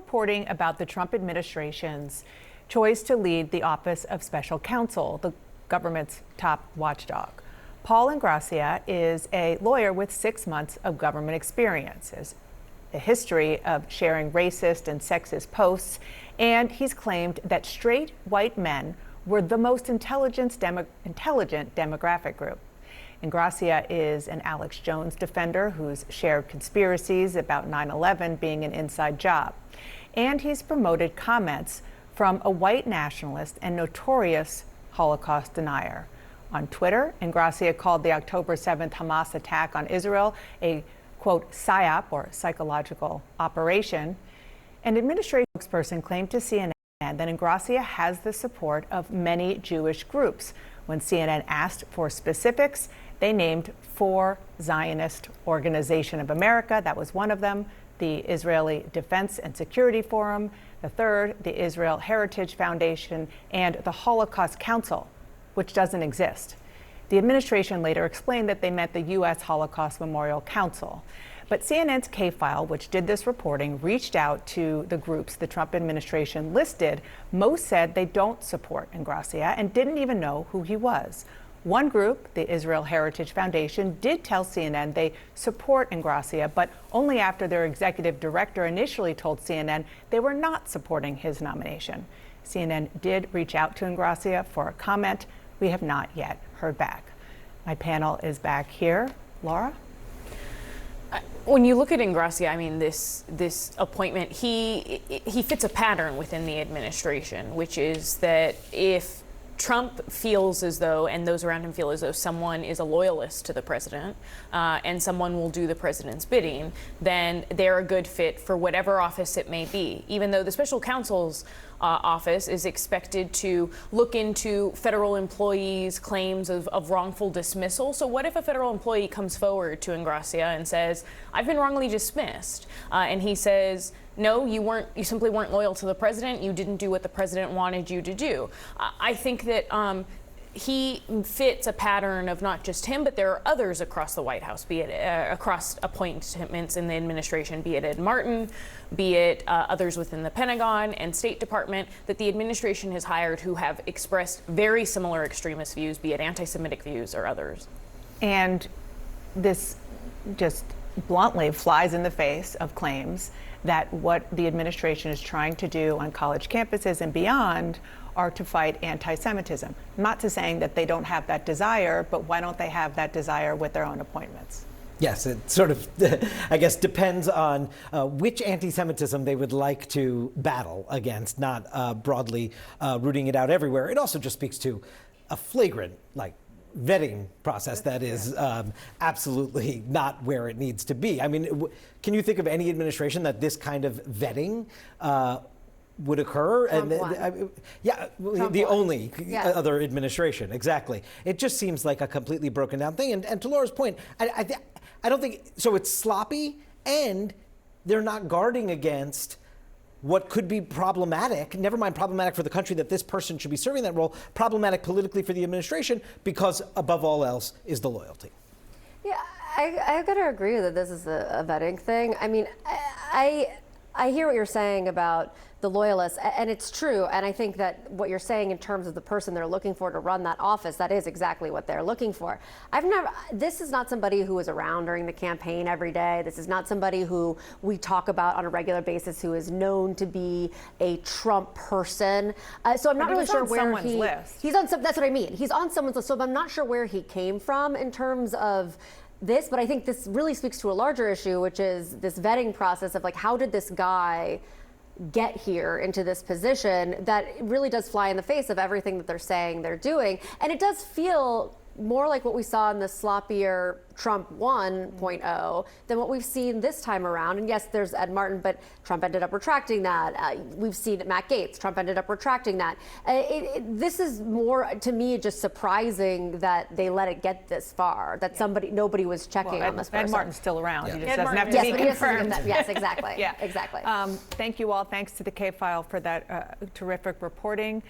reporting about the Trump administration's choice to lead the Office of Special Counsel, the government's top watchdog. Paul Ingrassia is a lawyer with 6 months of government experience, has a history of sharing racist and sexist posts, and he's claimed that straight white men were the most intelligent demographic group. Ingrassia is an Alex Jones defender who's shared conspiracies about 9/11 being an inside job. And he's promoted comments from a white nationalist and notorious Holocaust denier. On Twitter, Ingrassia called the October 7th Hamas attack on Israel a, quote, psyop, or psychological operation. An administration spokesperson claimed to CNN that Ingrassia has the support of many Jewish groups. When CNN asked for specifics, they named 4 Zionist Organization of America, that was one of them, the Israeli Defense and Security Forum, the third, the Israel Heritage Foundation, and the Holocaust Council, which doesn't exist. The administration later explained that they meant the U.S. Holocaust Memorial Council. But CNN's K-File, which did this reporting, reached out to the groups the Trump administration listed. Most said they don't support Ingrassia and didn't even know who he was. One group, the Israel Heritage Foundation, did tell CNN they support Ingrassia, but only after their executive director initially told CNN they were not supporting his nomination. CNN did reach out to Ingrassia for a comment. We have not yet heard back. My panel is back here. Laura? When you look at Ingrassia, I mean, this appointment, he fits a pattern within the administration, which is that if Trump feels as though, and those around him feel as though, someone is a loyalist to the president and someone will do the president's bidding, then they're a good fit for whatever office it may be, even though the special counsel's office is expected to look into federal employees' claims of wrongful dismissal. So what if a federal employee comes forward to Ingrassia and says, I've been wrongly dismissed, and he says, no, you simply weren't loyal to the president. You didn't do what the president wanted you to do. I think that he fits a pattern of not just him, but there are others across the White House, be it across appointments in the administration, be it Ed Martin, be it others within the Pentagon and State Department, that the administration has hired who have expressed very similar extremist views, be it anti-Semitic views or others. And this just bluntly flies in the face of claims that what the administration is trying to do on college campuses and beyond are to fight anti-Semitism. Not to saying that they don't have that desire, but why don't they have that desire with their own appointments? Yes, it sort of, I guess, depends on which anti-Semitism they would like to battle against, not broadly rooting it out everywhere. It also just speaks to a flagrant, vetting process that is absolutely not where it needs to be. I mean, can you think of any administration that this kind of vetting would occur? Trump The only other administration, exactly. It just seems like a completely broken down thing. And to Laura's point, I don't think, so it's sloppy and they're not guarding against what could be problematic, never mind problematic for the country that this person should be serving that role, problematic politically for the administration, because above all else is the loyalty. Yeah, I've got to agree that this is a vetting thing. I mean, I hear what you're saying about the loyalists, and it's true. And I think that what you're saying in terms of the person they're looking for to run that office, that is exactly what they're looking for. This is not somebody who is around during the campaign every day. This is not somebody who we talk about on a regular basis who is known to be a Trump person. So I'm not really sure where he's on some, that's what I mean. He's on someone's list, so I'm not sure where he came from in terms of this, but I think this really speaks to a larger issue, which is this vetting process of how did this guy get here into this position that really does fly in the face of everything that they're saying they're doing. And it does feel more like what we saw in the sloppier Trump 1.0 than what we've seen this time around. And yes, there's Ed Martin, but Trump ended up retracting that. We've seen Matt Gaetz. Trump ended up retracting that. This is more, to me, just surprising that they let it get this far, that nobody was checking on this person. Ed Martin's still around. Yeah. He just doesn't have to be confirmed. Yes, exactly. Yeah. Exactly. Thank you all. Thanks to the K-File for that terrific reporting.